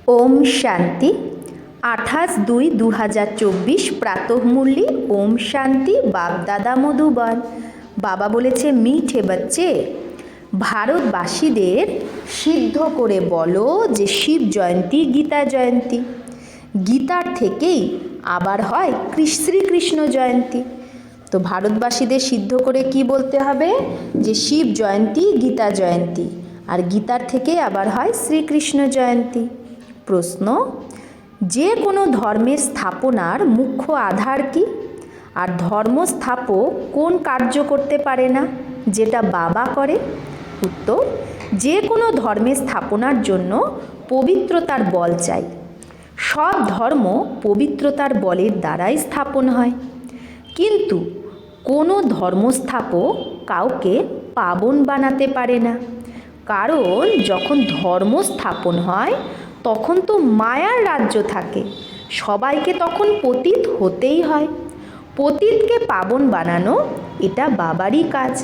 ওম শান্তি। 28/2/2024 প্রাতঃমূল্যে ওম শান্তি। বাপদাদা মধুবন। বাবা বলেছে, মিঠে বাচ্চে, ভারতবাসীদের সিদ্ধ করে বলো যে শিব জয়ন্তী গীতা জয়ন্তী। গীতার থেকেই আবার হয় শ্রীকৃষ্ণ জয়ন্তী। তো ভারতবাসীদের সিদ্ধ করে কি বলতে হবে? যে শিব জয়ন্তী গীতা জয়ন্তী, আর গীতার থেকে আবার হয় শ্রীকৃষ্ণ জয়ন্তী। প্রশ্ন, যে কোনো ধর্মের স্থাপনার মুখ্য আধার কি? আর ধর্ম স্থাপক কোন কার্য করতে পারে না যেটা বাবা করে? উত্তর, যে কোনো ধর্মের স্থাপনার জন্য পবিত্রতার বল চাই। সব ধর্ম পবিত্রতার বলের দ্বারাই স্থাপন হয়, কিন্তু কোনো ধর্মস্থাপক কাউকে পাবন বানাতে পারে না। কারণ যখন ধর্ম স্থাপন হয় তখন তো মায়ার রাজ্য থাকে, সবাইকে তখন পতিত হতেই হয়। পতিতকে পাবন বানানো এটা বাবারই কাজ।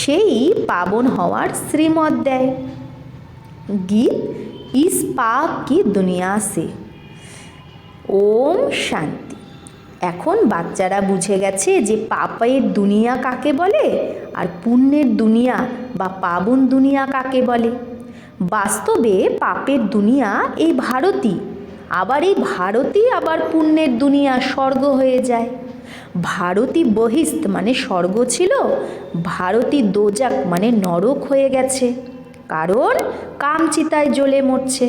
সেই পাবন হওয়ার শ্রীমত দেয়। গীত ইস পাক কি দুনিয়া সে। ওম শান্তি। এখন বাচ্চারা বুঝে গেছে যে পাপের দুনিয়া কাকে বলে আর পুণ্যের দুনিয়া বা পাবন দুনিয়া কাকে বলে। বাস্তবে পাপের দুনিয়া এই ভারতই, আবার এই ভারতই আবার পুণ্যের দুনিয়া স্বর্গ হয়ে যায়। ভারতী বহিস্ত মানে স্বর্গ ছিল, ভারতী দোজাক মানে নরক হয়ে গেছে, কারণ কামচিতায় জ্বলে মরছে।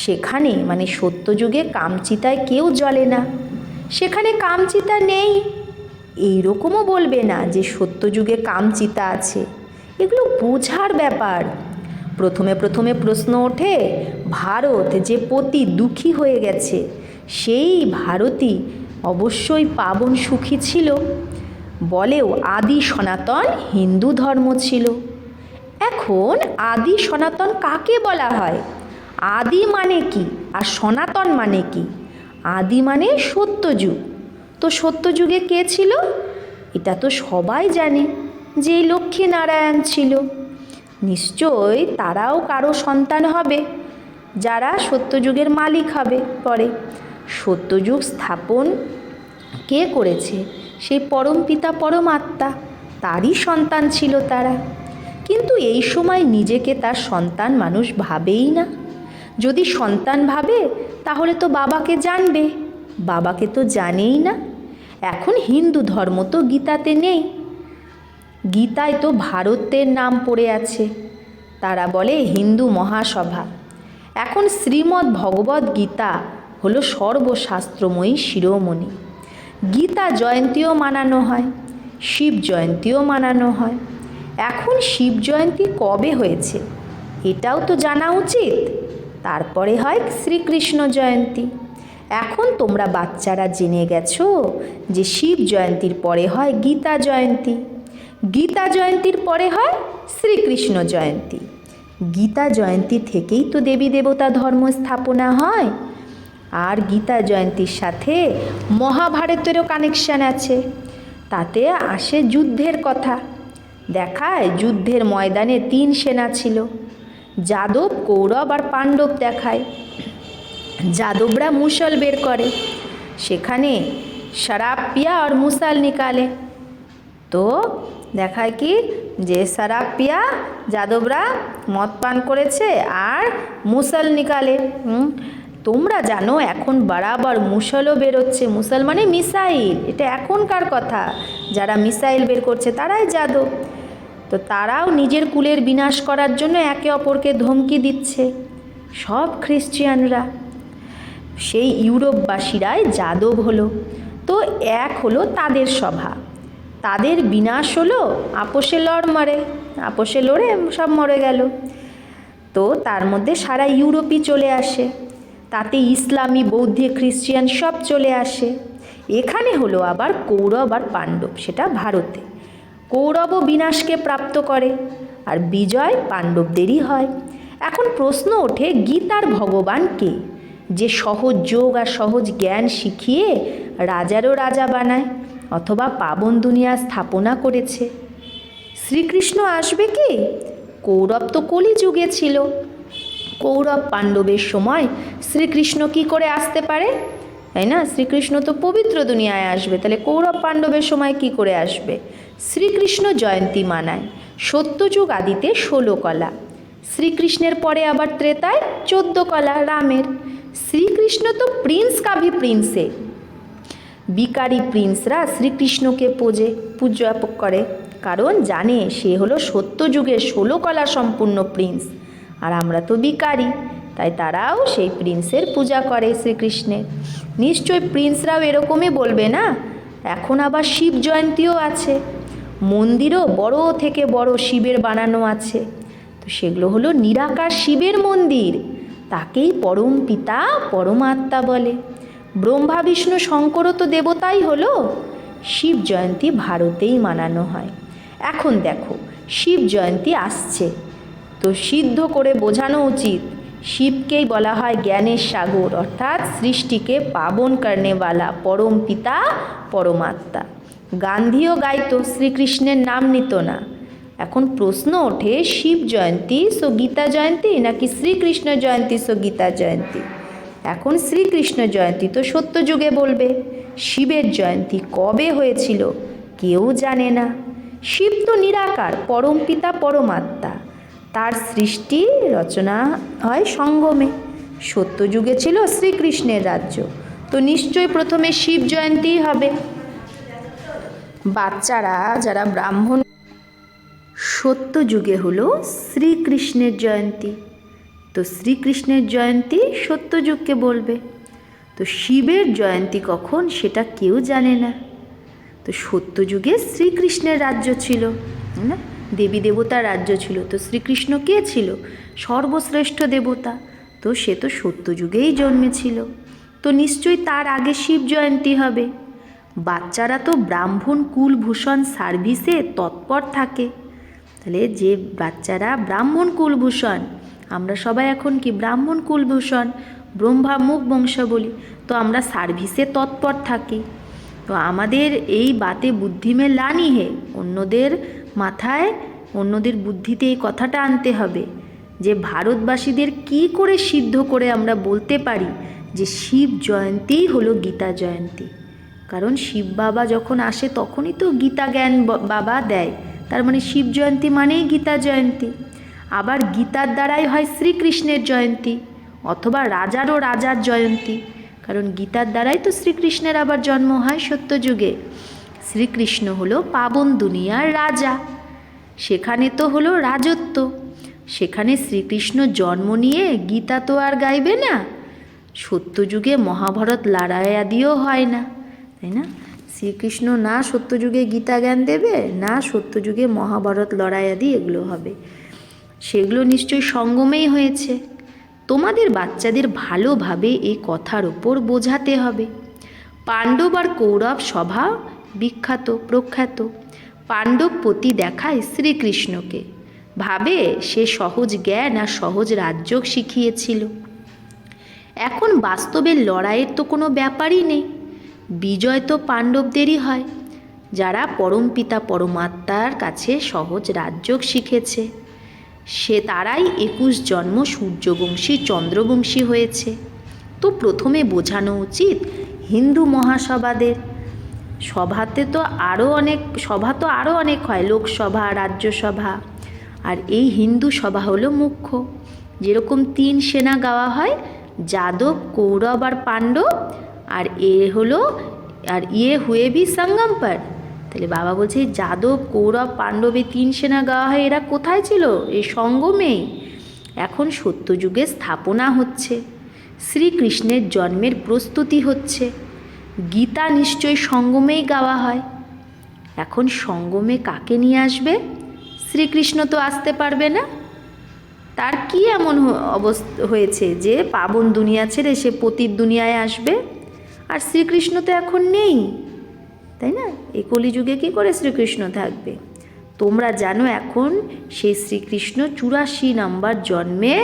সেখানে মানে সত্যযুগে কামচিতায় কেউ জ্বলে না, সেখানে কামচিতা নেই। এইরকমও বলবে না যে সত্যযুগে কামচিতা আছে। এগুলো বোঝার ব্যাপার। প্রথমে প্রশ্ন ওঠে, ভারত যে পতি দুঃখী হয়ে গেছে, সেই ভারতই অবশ্যই পাবন সুখী ছিল। বলেও আদি সনাতন হিন্দু ধর্ম ছিল। এখন আদি সনাতন কাকে বলা হয়? আদি মানে কি আর সনাতন মানে কি? আদি মানে সত্যযুগ। তো সত্যযুগে কে ছিল? এটা তো সবাই জানে যে লক্ষ্মীনারায়ণ ছিল। নিশ্চয় তারাও কারো সন্তান হবে যারা সত্যযুগের মালিক হবে পরে। সত্যযুগ স্থাপন কে করেছে? সেই পরম পিতা পরমাত্মা, তারই সন্তান ছিল তারা। কিন্তু এই সময় নিজেকে তার সন্তান মানুষ ভাবেই না। যদি সন্তান ভাবে তাহলে তো বাবাকে জানবে, বাবাকে তো জানেই না। এখন হিন্দু ধর্ম তো গীতাতে নেই, গীতায় তো ভারতের নাম পড়ে আছে। তারা বলে হিন্দু মহাসভা। এখন শ্রীমদ্ ভগবদ্ গীতা হলো সর্বশাস্ত্রময়ী শিরোমণি। গীতা জয়ন্তীও মানানো হয়, শিব জয়ন্তীও মানানো হয়। এখন শিব জয়ন্তী কবে হয়েছে এটাও তো জানা উচিত। তারপরে হয় শ্রীকৃষ্ণ জয়ন্তী। এখন তোমরা বাচ্চারা জেনে গেছো যে শিব জয়ন্তীর পরে হয় গীতা জয়ন্তী, গীতা জয়ন্তীর পরে হয় শ্রীকৃষ্ণ জয়ন্তী। গীতা জয়ন্তী থেকেই তো দেবী দেবতা ধর্ম স্থাপনা হয়। আর গীতা জয়ন্তীর সাথে মহাভারতেরও কানেকশান আছে। তাতে আসে যুদ্ধের কথা, দেখায় যুদ্ধের ময়দানে 3 সেনা ছিল, যাদব, কৌরব আর পাণ্ডব দেখায়। যাদবরা মুসল বের করে, সেখানে শরাব পিয়া আর মুসাল নিকালে। তো দেখায় কি যে শরাব পিয়া যাদবরা মদ পান করেছে আর মুসল নিকালে। তোমরা জানো এখন বরাবর মুসলও বেরোচ্ছে। মুসল মানে মিসাইল, এটা এখনকার কথা। যারা মিসাইল বের করছে তারাই যাদব। তো তারাও নিজের কুলের বিনাশ করার জন্য একে অপরকে ধমকি দিচ্ছে, সব খ্রিস্টিয়ানরা। সেই ইউরোপবাসীরাই যাদব হলো। তো এক হলো তাদের সভা, তাদের বিনাশ হলো, আপোষে আপোষে লড়ে সব মরে গেল। তো তার মধ্যে সারা ইউরোপই চলে আসে, তাতে ইসলামী, বৌদ্ধ, খ্রিস্টিয়ান সব চলে আসে। এখানে হলো আবার কৌরব আর পাণ্ডব, সেটা ভারতে। কৌরবও বিনাশকে প্রাপ্ত করে আর বিজয় পাণ্ডবদেরই হয়। এখন প্রশ্ন ওঠে, গীতার ভগবান কে, যে সহজ যোগ আর সহজ জ্ঞান শিখিয়ে রাজারও রাজা বানায় অথবা পাবন দুনিয়া স্থাপনা করেছে? শ্রীকৃষ্ণ আসবে কি? কৌরব তো কলিযুগে ছিল, কৌরব পাণ্ডবের সময় শ্রীকৃষ্ণ কি করে আসতে পারে, তাই না? শ্রীকৃষ্ণ তো পবিত্র দুনিয়ায় আসবে, তাহলে কৌরব পাণ্ডবের সময় কি করে আসবে? শ্রীকৃষ্ণ জয়ন্তী মানায়। সত্যযুগ আদিতে 16 কলা, শ্রীকৃষ্ণের পরে আবার ত্রেতায় 14 কলা রামের। শ্রীকৃষ্ণ তো প্রিন্স কাভি প্রিন্সে, বিকারি প্রিন্সরা শ্রীকৃষ্ণকে পূজা করে, কারণ জানে সে হলো সত্যযুগের 16 কলা সম্পূর্ণ প্রিন্স, আর আমরা তো বিকারি, তাই তারাও সেই প্রিন্সের পূজা করে শ্রীকৃষ্ণের। নিশ্চয় প্রিন্সরাও এরকমই বলবে না? এখন আবার শিব জয়ন্তীও আছে, মন্দিরও বড় থেকে বড় শিবের বানানো আছে, তো সেগুলো হলো নিরাকার শিবের মন্দির, তাকেই পরম পিতা পরমাত্মা বলে। ব্রহ্মা বিষ্ণু শঙ্করও তো দেবতাই হলো। শিব জয়ন্তী ভারতেই মানানো হয়। এখন দেখো শিব জয়ন্তী আসছে, তো সিদ্ধ করে বোঝানো উচিত শিবকেই বলা হয় জ্ঞানের সাগর, অর্থাৎ সৃষ্টিকে পাবন কর্নেওয়ালা পরম পিতা পরমাত্মা। গান্ধীও গাইতো, শ্রীকৃষ্ণের নাম নিত না। এখন প্রশ্ন ওঠে শিব জয়ন্তী সো গীতা জয়ন্তী নাকি শ্রীকৃষ্ণ জয়ন্তী সো গীতা জয়ন্তী? এখন শ্রীকৃষ্ণ জয়ন্তী তো সত্যযুগে বলবে, শিবের জয়ন্তী কবে হয়েছিল কেউ জানে না। শিব তো নিরাকার পরম পিতা পরমাত্মা, তার সৃষ্টি রচনা হয় সঙ্গমে। সত্যযুগে ছিল শ্রীকৃষ্ণের রাজ্য, তো নিশ্চয়ই প্রথমে শিব জয়ন্তীই হবে। বাচ্চারা যারা ব্রাহ্মণ, সত্যযুগে হলো শ্রীকৃষ্ণের জয়ন্তী, তো শ্রীকৃষ্ণের জয়ন্তী সত্যযুগকে বলবে। তো শিবের জয়ন্তী কখন সেটা কেউ জানে না। তো সত্যযুগে শ্রীকৃষ্ণের রাজ্য ছিল না, দেবী দেবতার রাজ্য ছিল, তো শ্রীকৃষ্ণ কে ছিল? সর্বশ্রেষ্ঠ দেবতা, তো সে তো সত্যযুগেই জন্মেছিল, তো নিশ্চয়ই তার আগে শিব জয়ন্তী হবে। বাচ্চারা তো ব্রাহ্মণ কুলভূষণ সার্ভিসে তৎপর থাকে, তাহলে যে বাচ্চারা ব্রাহ্মণ কুলভূষণ, আমরা সবাই এখন কি ব্রাহ্মণ কুলভূষণ, ব্রহ্মা মুখ বংশ বলি, তো আমরা সার্ভিসে তৎপর থাকি। তো আমাদের এই বাতে বুদ্ধি মে লানি হে, অন্যদের মাথায় অন্যদের বুদ্ধিতে এই কথাটা আনতে হবে যে ভারতবাসীদের কি করে সিদ্ধ করে আমরা বলতে পারি যে শিব জয়ন্তীই হলো গীতা জয়ন্তী। কারণ শিব বাবা যখন আসে তখনই তো গীতা জ্ঞান বাবা দেয়, তার মানে শিব জয়ন্তী মানেই গীতা জয়ন্তী। আবার গীতার দ্বারাই হয় শ্রীকৃষ্ণের জয়ন্তী, অথবা রাজারও রাজার জয়ন্তী, কারণ গীতার দ্বারাই তো শ্রীকৃষ্ণের আবার জন্ম হয় সত্যযুগে। শ্রীকৃষ্ণ হলো পাবন দুনিয়ার রাজা, সেখানে তো হলো রাজত্ব, সেখানে শ্রীকৃষ্ণ জন্ম নিয়ে গীতা তো আর গাইবে না। সত্যযুগে মহাভারত লড়াই আদিও হয় না, তাই না? শ্রীকৃষ্ণ না সত্যযুগে গীতা জ্ঞান দেবে, না সত্যযুগে মহাভারত লড়াই আদি এগুলো হবে, সেগুলো নিশ্চয়ই সঙ্গমেই হয়েছে। তোমাদের বাচ্চাদের ভালোভাবে এই কথার ওপর বোঝাতে হবে। পাণ্ডব আর কৌরব সভা বিখ্যাত প্রখ্যাত। পাণ্ডব পতি দেখায় শ্রীকৃষ্ণকে, ভাবে সে সহজ জ্ঞান আর সহজ রাজ্য শিখিয়েছিল। এখন বাস্তবের লড়াইয়ের তো কোনো ব্যাপারই নেই, বিজয় তো পাণ্ডবদেরই হয়, যারা পরমপিতা পরমাত্মার কাছে সহজ রাজ্য শিখেছে। সে তারাই 21 জন্ম সূর্যবংশী চন্দ্রবংশী হয়েছে। তো প্রথমে বোঝানো উচিত হিন্দু মহাসভাদের, সভাতে তো আরও অনেক সভা তো আরও অনেক হয়, লোকসভা রাজ্যসভা, আর এই হিন্দু সভা হলো মুখ্য। যেরকম 3 সেনা গাওয়া হয়, যাদব কৌরব আর পাণ্ডব, আর ইয়ে হুয়ে ভি সঙ্গম পর, তাহলে বাবা বলছে যাদব কৌরব পাণ্ডবে 3 সেনা গাওয়া হয়, এরা কোথায় ছিল? এই সঙ্গমেই। এখন সত্যযুগে স্থাপনা হচ্ছে, শ্রীকৃষ্ণের জন্মের প্রস্তুতি হচ্ছে, গীতা নিশ্চয়ই সঙ্গমেই গাওয়া হয়। এখন সঙ্গমে কাকে নিয়ে আসবে? শ্রীকৃষ্ণ তো আসতে পারবে না, তার কি এমন অবস্থা হয়েছে যে পাবন দুনিয়া ছেড়ে সে পতির দুনিয়ায় আসবে? আর শ্রীকৃষ্ণ তো এখন নেই, তাই না? এই কলিযুগে কী করে শ্রীকৃষ্ণ থাকবে? তোমরা জানো এখন সেই শ্রীকৃষ্ণ 84 নম্বর জন্মে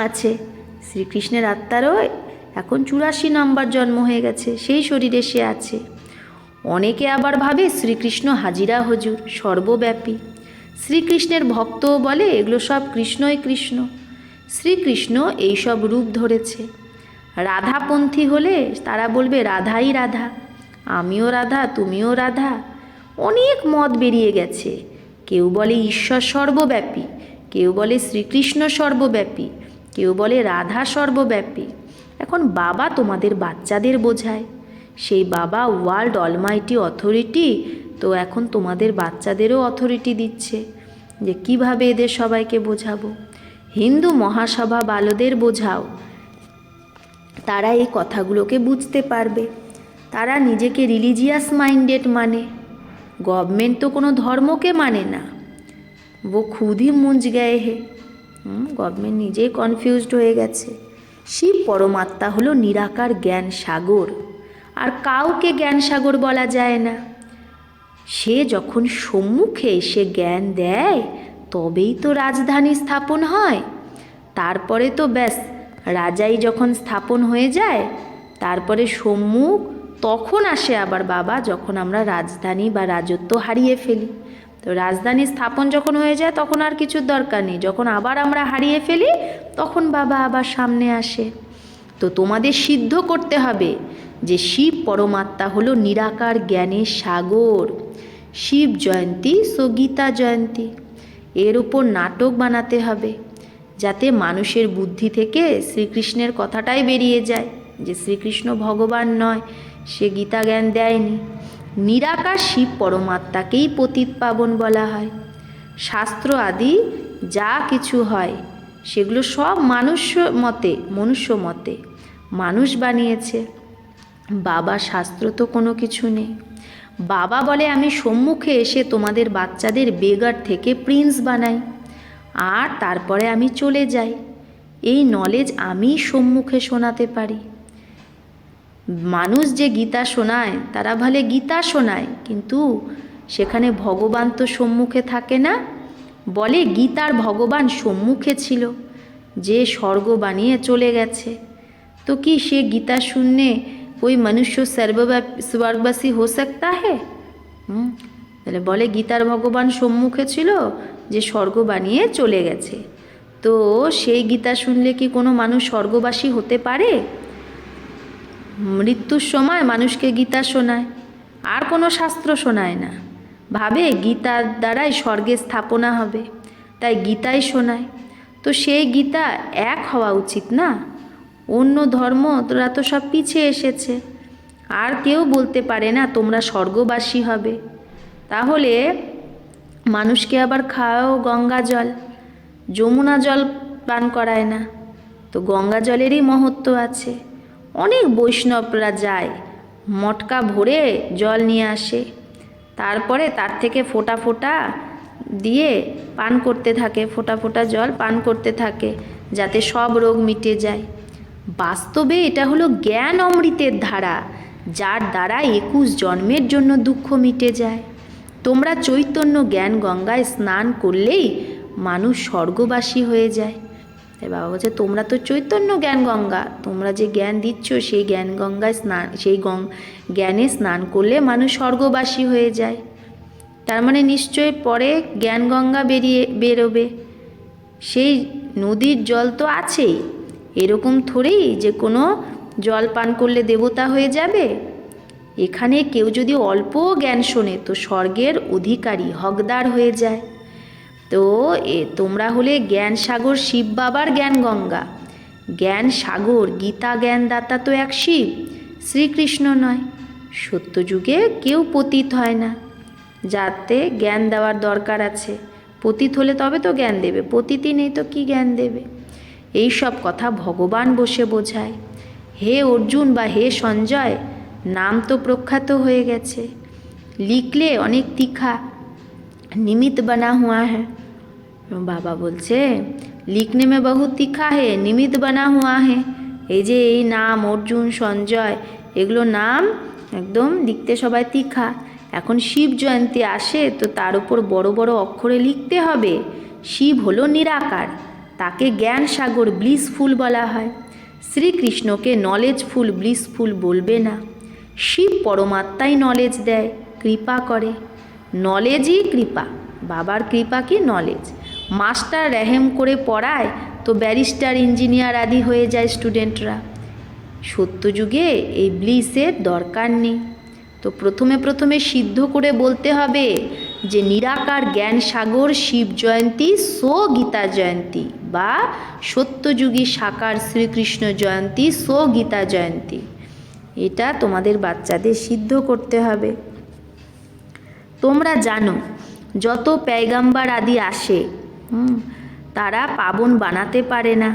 আছে, শ্রীকৃষ্ণের আত্মারও এখন 84 নম্বর জন্ম হয়ে গেছে, সেই শরীরে সে আছে। অনেকে আবার ভাবে শ্রীকৃষ্ণ হাজিরা হুজুর, সর্বব্যাপী। শ্রীকৃষ্ণের ভক্তও বলে এগুলো সব কৃষ্ণই কৃষ্ণ, শ্রীকৃষ্ণ এইসব রূপ ধরেছে। রাধাপন্থী হলে তারা বলবে রাধাই রাধা, আমিও রাধা, তুমিও রাধা। অনেক মত বেরিয়ে গেছে। কেউ বলে ঈশ্বর সর্বব্যাপী, কেউ বলে শ্রীকৃষ্ণ সর্বব্যাপী, কেউ বলে রাধা সর্বব্যাপী। এখন বাবা তোমাদের বাচ্চাদের বোঝায়, সেই বাবা ওয়ার্ল্ড অলমাইটি অথরিটি, তো এখন তোমাদের বাচ্চাদেরও অথরিটি দিচ্ছে যে কিভাবে এদের সবাইকে বোঝাবো। হিন্দু মহাসভা বালদের বোঝাও, তারা এই কথাগুলোকে বুঝতে পারবে। তারা নিজেকে রিলিজিয়াস মাইন্ডেড মানে, গভর্নমেন্ট তো কোনো ধর্মকে মানে না। ও খুদ হি মুঞ্জ গয়ে হে। গভর্নমেন্ট নিজেই কনফিউজড হয়ে গেছে। শিব পরমাত্মা হলো নিরাকার জ্ঞান সাগর, আর কাউকে জ্ঞান সাগর বলা যায় না। সে যখন সম্মুখে এসে জ্ঞান দেয় তবেই তো রাজধানী স্থাপন হয়। তারপরে তো ব্যাস, রাজাই যখন স্থাপন হয়ে যায় তারপরে সম্মুখ তখন আসে আবার বাবা, যখন আমরা রাজধানী বা রাজত্ব হারিয়ে ফেলি। তো রাজধানী স্থাপন যখন হয়ে যায় তখন আর কিছুর দরকার নেই। যখন আবার আমরা হারিয়ে ফেলি তখন বাবা আবার সামনে আসে। তো তোমাদের সিদ্ধ করতে হবে যে শিব পরমাত্মা হলো নিরাকার জ্ঞানের সাগর। শিব জয়ন্তী সো গীতা জয়ন্তী, এর উপর নাটক বানাতে হবে যাতে মানুষের বুদ্ধি থেকে শ্রীকৃষ্ণের কথাটাই বেরিয়ে যায় যে শ্রীকৃষ্ণ ভগবান নয়, সে গীতা জ্ঞান দেয়নি। নিরাকার শিব পরমাত্মাকেই পতিত পাবন বলা হয়। শাস্ত্র আদি যা কিছু হয় সেগুলো সব মনুষ্য মতে মানুষ বানিয়েছে। বাবা শাস্ত্র তো কোনো কিছু নেই। বাবা বলে আমি সম্মুখে এসে তোমাদের বাচ্চাদের বেগার থেকে প্রিন্স বানাই, আর তারপরে আমি চলে যাই। এই নলেজ আমি সম্মুখে শোনাতে পারি। মানুষ যে গীতা শোনায় তারা ভালে গীতা শোনায়, কিন্তু সেখানে ভগবান তো সম্মুখে থাকে না। বলে গীতার ভগবান সম্মুখে ছিল, যে স্বর্গ বানিয়ে চলে গেছে। তো কি সে গীতা শুননে कोई मनुष्य स्वर्गवासी हो सकता है? তাহলে বলে গীতার ভগবান সম্মুখে ছিল যে স্বর্গ বানিয়ে চলে গেছে। তো সেই গীতা শুনলে কি কোনো মানুষ স্বর্গবাসী হতে পারে? মৃত্যুর সময় মানুষকে গীতা শোনায়, আর কোনো শাস্ত্র শোনায় না। ভাবে গীতার দ্বারাই স্বর্গের স্থাপনা হবে, তাই গীতাই শোনায়। তো সেই গীতা এক হওয়া উচিত না। অন্য ধর্মরা তো সব পিছিয়ে এসেছে, আর কেউ বলতে পারে না তোমরা স্বর্গবাসী হবে। তাহলে মানুষকে আবার খাওয়াও গঙ্গা জল, যমুনা জল পান করায় না। তো গঙ্গা জলেরই মহত্ব আছে। অনেক বৈষ্ণবরা যায়, মটকা ভরে জল নিয়ে আসে, তারপরে তার থেকে ফোঁটা ফোঁটা দিয়ে পান করতে থাকে, ফোঁটা ফোঁটা জল পান করতে থাকে যাতে সব রোগ মিটে যায়। বাস্তবে এটা হলো জ্ঞান অমৃতের ধারা, যার দ্বারা 21 জন্মের জন্য দুঃখ মিটে যায়। তোমরা চৈতন্য জ্ঞান গঙ্গায় স্নান করলেই মানুষ স্বর্গবাসী হয়ে যায়। তাই বাবা বলছে তোমরা তো চৈতন্য জ্ঞান গঙ্গা, তোমরা যে জ্ঞান দিচ্ছ সেই জ্ঞান গঙ্গায় স্নান, সেই জ্ঞানে স্নান করলে মানুষ স্বর্গবাসী হয়ে যায়। তার মানে নিশ্চয় পরে জ্ঞান গঙ্গা বেরোবে। সেই নদীর জল তো আছেই, এরকম থোড়েই যে কোনো জল পান করলে দেবতা হয়ে যাবে। এখানে কেউ যদি অল্প জ্ঞান শোনে তো স্বর্গের অধিকারী হকদার হয়ে যায়। তো তোমরা হলে জ্ঞান সাগর, শিব বাবার জ্ঞান গঙ্গা। জ্ঞান সাগর গীতা জ্ঞানদাতা তো এক শিব, শ্রীকৃষ্ণ নয়। সত্যযুগে কেউ পতিত হয় না, যাতে জ্ঞান দেওয়ার দরকার আছে। পতিত হলে তবে তো জ্ঞান দেবে, পতিতই নেই তো কি জ্ঞান দেবে? এই সব কথা ভগবান বসে বোঝায়। হে অর্জুন বা হে সঞ্জয়, নাম তো প্রখ্যাত হয়ে গেছে, লিখলে অনেক তিখা, নিমিত বানা হুয়া হ্যাঁ। বাবা বলছে লিখনে মে বহু তিখা হে, নিমিত বানা হুয়া হে। এই যে এই নাম অর্জুন, সঞ্জয়, এগুলো নাম একদম লিখতে সবাই তিখা। এখন শিব জয়ন্তী আসে তো তার উপর বড় বড় অক্ষরে লিখতে হবে শিব হলো নিরাকার, তাকে জ্ঞান সাগর ব্লিসফুল বলা হয়। শ্রীকৃষ্ণকে নলেজফুল ব্লিসফুল বলবে না। শিব পরমাত্মাই নলেজ দেয়, কৃপা করে। নলেজই কৃপা, বাবার কৃপা কি নলেজ। মাস্টার রেহেম করে পড়ায় তো ব্যারিস্টার ইঞ্জিনিয়ার আদি হয়ে যায় স্টুডেন্টরা। সত্যযুগে এই ব্লিসের দরকার নেই। তো প্রথমে সিদ্ধ করে বলতে হবে যে নিরাকার জ্ঞান সাগর শিব জয়ন্তী সো গীতা জয়ন্তী, বা সত্যযুগী সাকার শ্রীকৃষ্ণ জয়ন্তী সো গীতা জয়ন্তী। এটা তোমাদের বাচ্চাদের সিদ্ধ করতে হবে। তোমরা জানো যত পেগম্বর আদি আসে তারা পাবন বানাতে পারে না।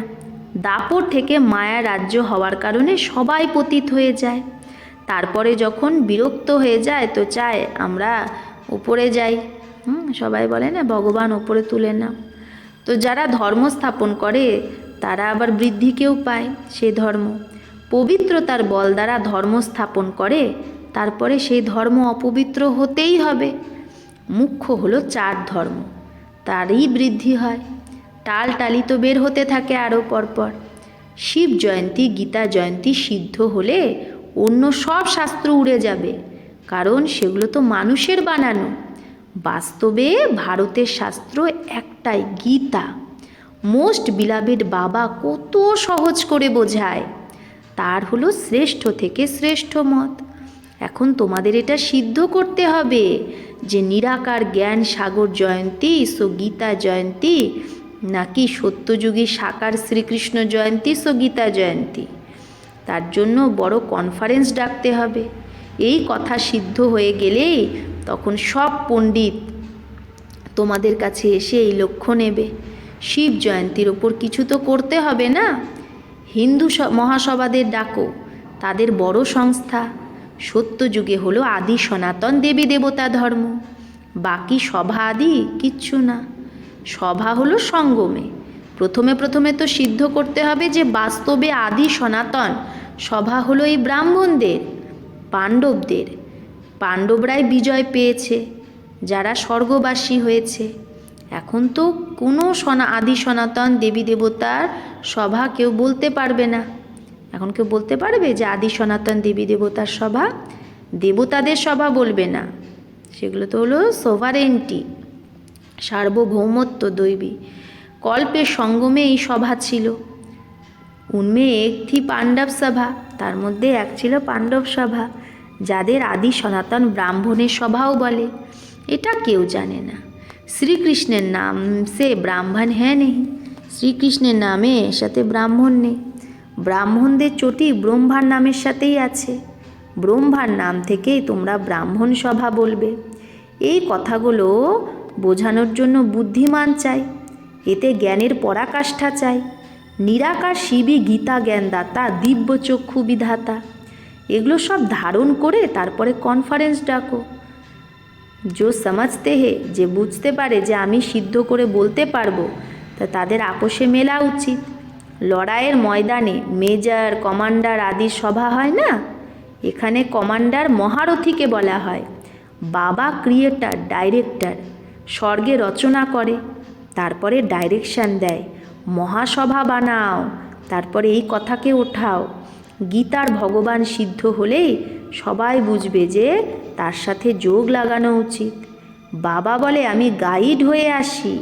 দাপর থেকে মায়া রাজ্য হওয়ার কারণে সবাই পতিত হয়ে যায়। তারপরে যখন বিরক্ত হয়ে যায় তো চায় আমরা উপরে যাই। সবাই বলে না ভগবান উপরে তুলে নাও। তো যারা ধর্ম স্থাপন করে তারা আবার বৃদ্ধিকেও পায়। সে ধর্ম পবিত্রতার বল দ্বারা ধর্ম স্থাপন করে, তারপরে সেই ধর্ম অপবিত্র হতেই হবে। মুখ্য হলো 4 ধর্ম, তারই বৃদ্ধি হয়। টালটালি তো বের হতে থাকে আরও পরপর। শিব জয়ন্তী গীতা জয়ন্তী সিদ্ধ হলে অন্য সব শাস্ত্র উড়ে যাবে, কারণ সেগুলো তো মানুষের বানানো। বাস্তবে ভারতের শাস্ত্র একটাই, গীতা। মোস্ট বিলাভেড বাবা কত সহজ করে বোঝায়। তার হলো শ্রেষ্ঠ থেকে শ্রেষ্ঠ মত। এখন তোমাদের এটা সিদ্ধ করতে হবে যে নিরাকার জ্ঞান সাগর জয়ন্তী সো গীতা জয়ন্তী, নাকি সত্যযুগী সাকার শ্রীকৃষ্ণ জয়ন্তী সো গীতা জয়ন্তী। তার জন্য বড় কনফারেন্স ডাকতে হবে। এই কথা সিদ্ধ হয়ে গেলেই তখন সব পণ্ডিত তোমাদের কাছে এসে এই লক্ষ্য নেবে। শিব জয়ন্তীর ওপর কিছু তো করতে হবে না। হিন্দু মহাসভাদের ডাকো, তাদের বড় সংস্থা। সত্যযুগে হলো আদি সনাতন দেবী দেবতা ধর্ম, বাকি সভা আদি কিচ্ছু না। সভা হলো সঙ্গমে। প্রথমে তো সিদ্ধ করতে হবে যে বাস্তবে আদি সনাতন সভা হলো এই ব্রাহ্মণদের, পাণ্ডবদের। পাণ্ডবরাই বিজয় পেয়েছে, যারা স্বর্গবাসী হয়েছে। এখন তো কোনো আদি সনাতন দেবী দেবতার সভা কেউ বলতে পারবে না। এখন কেউ বলতে পারবে যে আদি সনাতন দেবী দেবতার সভা? দেবতাদের সভা বলবে না, সেগুলো তো হলো সোভারেন্টি, সার্বভৌমত্ব দৈবী। কল্পের সঙ্গমে এই সভা ছিল। উনমে এক থি পাণ্ডব সভা, তার মধ্যে এক ছিল পাণ্ডব সভা, যাদের আদি সনাতন ব্রাহ্মণের সভাও বলে। এটা কেউ জানে না। শ্রীকৃষ্ণের নাম সে ব্রাহ্মণ হ্যাঁ নেই, শ্রীকৃষ্ণের নামে সাথে ব্রাহ্মণ নেই। ব্রাহ্মণদের চটি ব্রহ্মার নামের সাথেই আছে। ব্রহ্মার নাম থেকেই তোমরা ব্রাহ্মণ সভা বলবে। এই কথাগুলো বোঝানোর জন্য বুদ্ধিমান চাই, এতে জ্ঞানের পরাকাষ্ঠা চাই। নিরাকার শিবই গীতা জ্ঞানদাতা, দিব্য চক্ষু বিধাতা। এগুলো সব ধারণ করে তারপরে কনফারেন্স ডাকো। যে সমঝতে হে, যে বুঝতে পারে যে আমি সিদ্ধ করে বলতে পারবো, তা তাদের আপোষে মেলা উচিত। লড়াইয়ের ময়দানে মেজর কমান্ডার আদি সভা হয় না, এখানে কমান্ডার মহারথীকে বলা হয়। বাবা ক্রিয়েটার, ডাইরেক্টর, স্বর্গে রচনা করে, তারপরে ডাইরেকশান দেয়, মহাসভা বানাও, তারপরে এই কথাকে ওঠাও। গীতার ভগবান সিদ্ধ হলেই সবাই বুঝবে যে তার সাথে যোগ লাগানো উচিত। বাবা বলে আমি গাইড হয়ে আসি,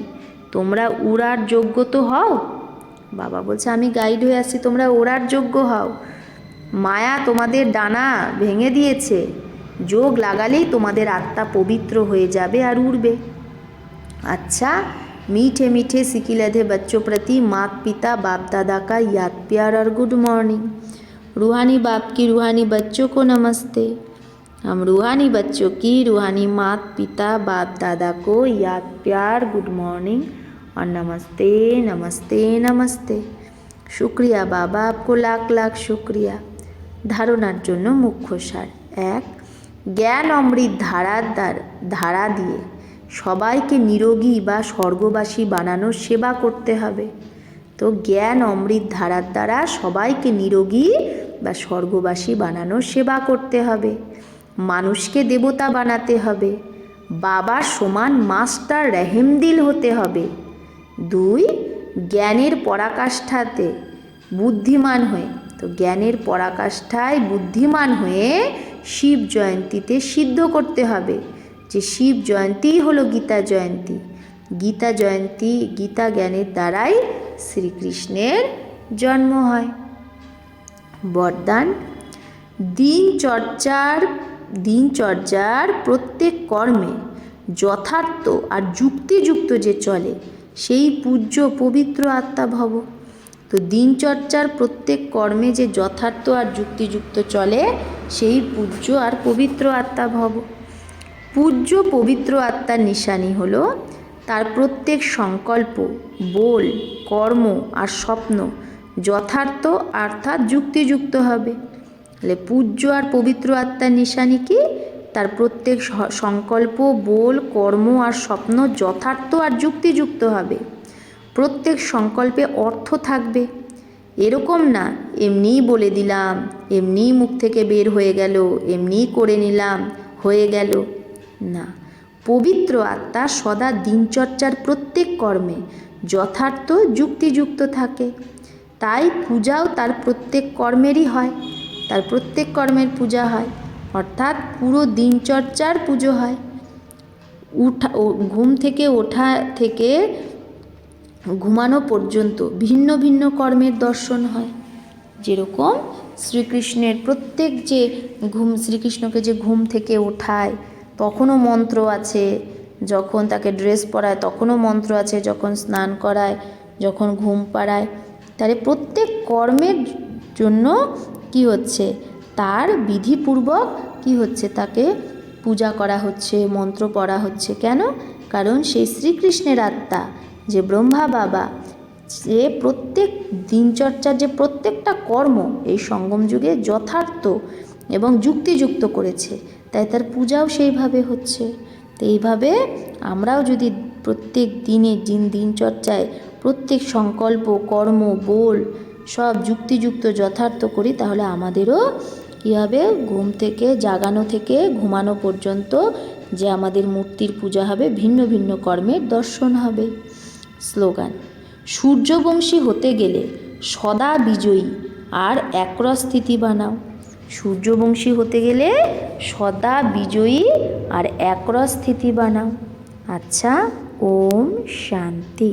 তোমরা উড়ার যোগ্য তো হও। বাবা বলছে আমি গাইড হয়ে আসি, তোমরা ওড়ার যোগ্য হও। মায়া তোমাদের ডানা ভেঙে দিয়েছে, যোগ লাগালেই তোমাদের আত্মা পবিত্র হয়ে যাবে আর উড়বে। अच्छा, मीठे मीठे सिकिलधे बच्चों प्रति माता पिता बाप दादा का याद प्यार और गुड मॉर्निंग। रूहानी बाप की रूहानी बच्चों को नमस्ते। हम रूहानी बच्चों की रूहानी माता पिता बाप दादा को याद प्यार गुड मॉर्निंग और नमस्ते नमस्ते नमस्ते। शुक्रिया बाबा, आपको लाख लाख शुक्रिया। धारणार जन्य मुख्य सार। 1, ज्ञान अमृत धारा दिए সবাইকে নিরোগী বা স্বর্গবাসী বানানোর সেবা করতে হবে। তো জ্ঞান অমৃত ধারার দ্বারা সবাইকে নিরোগী বা স্বর্গবাসী বানানোর সেবা করতে হবে। মানুষকে দেবতা বানাতে হবে। বাবার সমান মাস্টার রহেমদিল হতে হবে। 2, জ্ঞানের পরাকাষ্ঠাতে বুদ্ধিমান হয়ে, তো জ্ঞানের পরাকাষ্ঠায় বুদ্ধিমান হয়ে শিব জয়ন্তীতে সিদ্ধ করতে হবে যে শিব জয়ন্তী হলো গীতা জয়ন্তী। গীতা জয়ন্তী গীতা জ্ঞানের দ্বারাই শ্রীকৃষ্ণের জন্ম হয়। বরদান, দিনচর্যার প্রত্যেক কর্মে যথার্থ আর যুক্তিযুক্ত যে চলে সেই পূজ্য পবিত্র আত্মা ভব। তো দিনচর্যার প্রত্যেক কর্মে যে যথার্থ আর যুক্তিযুক্ত চলে সেই পূজ্য আর পবিত্র আত্মা ভব। পূজ্য পবিত্র আত্মার নিশানি হলো তার প্রত্যেক সংকল্প, বল, কর্ম আর স্বপ্ন যথার্থ অর্থাৎ যুক্তিযুক্ত হবে। তাহলে পূজ্য আর পবিত্র আত্মার নিশানি কি? তার প্রত্যেক সংকল্প, বল, কর্ম আর স্বপ্ন যথার্থ আর যুক্তিযুক্ত হবে। প্রত্যেক সংকল্পে অর্থ থাকবে, এরকম না এমনিই বলে দিলাম, এমনিই মুখ থেকে বের হয়ে গেল, এমনিই করে নিলাম, হয়ে গেল না। পবিত্র আত্মা সদা দিনচর্যার প্রত্যেক কর্মে যথার্থ যুক্তিযুক্ত থাকে। তাই পূজাও তার প্রত্যেক কর্মেরই হয়, তার প্রত্যেক কর্মের পূজা হয়, অর্থাৎ পুরো দিনচর্যার পুজো হয়। ঘুম থেকে ওঠা থেকে ঘুমানো পর্যন্ত ভিন্ন ভিন্ন কর্মের দর্শন হয়। যেরকম শ্রীকৃষ্ণের প্রত্যেক যে শ্রীকৃষ্ণকে যে ঘুম থেকে ওঠায় তখনও মন্ত্র আছে, যখন তাকে ড্রেস পরায় তখনও মন্ত্র আছে, যখন স্নান করায়, যখন ঘুম পাড়ায়, তাহলে প্রত্যেক কর্মের জন্য কি হচ্ছে, তার বিধিপূর্বক কি হচ্ছে, তাকে পূজা করা হচ্ছে, মন্ত্র পড়া হচ্ছে। কেন? কারণ সেই শ্রীকৃষ্ণের আত্মা যে ব্রহ্মা বাবা, যে প্রত্যেক দিনচর্যার যে প্রত্যেকটা কর্ম এই সঙ্গম যুগে যথার্থ এবং যুক্তিযুক্ত করেছে, তাই তার পূজাও সেইভাবে হচ্ছে। তো এইভাবে আমরাও যদি প্রত্যেক দিনচর্যায় প্রত্যেক সংকল্প, কর্ম, বল সব যুক্তিযুক্ত যথার্থ করি, তাহলে আমাদেরও কী হবে, ঘুম থেকে জাগানো থেকে ঘুমানো পর্যন্ত যে আমাদের মূর্তির পূজা হবে, ভিন্ন ভিন্ন কর্মের দর্শন হবে। স্লোগান, সূর্যবংশী হতে গেলে সদা বিজয়ী আর একরস স্থিতি বানাও। সূর্যবংশী হতে গেলে সদা বিজয়ী আর একরস স্থিতি বানাও। আচ্ছা, ওম শান্তি।